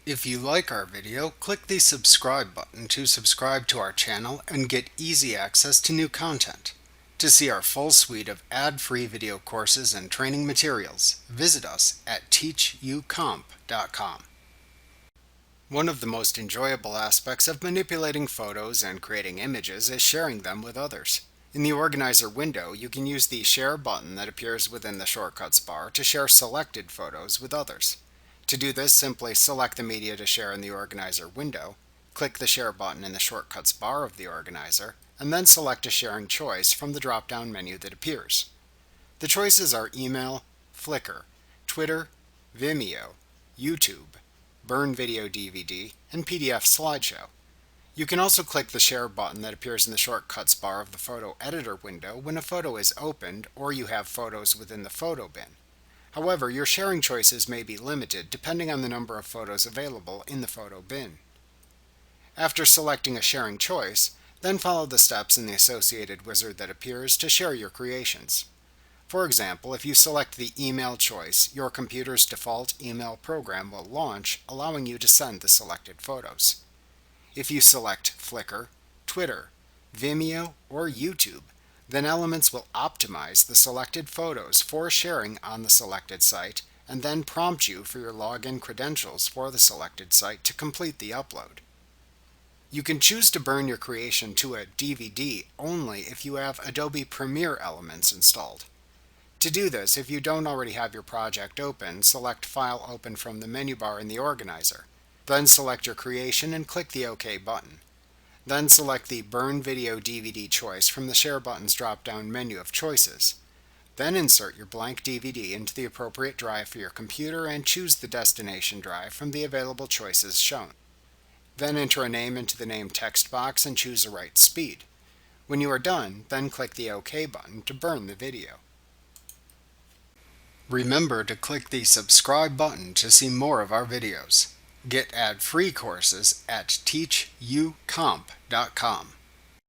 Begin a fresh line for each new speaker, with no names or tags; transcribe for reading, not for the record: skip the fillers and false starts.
If you like our video, click the subscribe button to subscribe to our channel and get easy access to new content. To see our full suite of ad-free video courses and training materials, visit us at teachucomp.com. One of the most enjoyable aspects of manipulating photos and creating images is sharing them with others. In the Organizer window, you can use the Share button that appears within the Shortcuts bar to share selected photos with others. To do this, simply select the media to share in the Organizer window, click the Share button in the Shortcuts bar of the Organizer, and then select a sharing choice from the drop-down menu that appears. The choices are Email, Flickr, Twitter, Vimeo, YouTube, Burn Video DVD, and PDF Slideshow. You can also click the Share button that appears in the Shortcuts bar of the Photo Editor window when a photo is opened or you have photos within the photo bin. However, your sharing choices may be limited depending on the number of photos available in the photo bin. After selecting a sharing choice, then follow the steps in the associated wizard that appears to share your creations. For example, if you select the email choice, your computer's default email program will launch, allowing you to send the selected photos. If you select Flickr, Twitter, Vimeo, or YouTube, then Elements will optimize the selected photos for sharing on the selected site and then prompt you for your login credentials for the selected site to complete the upload. You can choose to burn your creation to a DVD only if you have Adobe Premiere Elements installed. To do this, if you don't already have your project open, select File Open from the menu bar in the Organizer. Then select your creation and click the OK button. Then select the Burn Video DVD choice from the Share button's drop-down menu of choices. Then insert your blank DVD into the appropriate drive for your computer and choose the destination drive from the available choices shown. Then enter a name into the name text box and choose the right speed. When you are done, then click the OK button to burn the video. Remember to click the subscribe button to see more of our videos. Get ad-free courses at teachucomp.com.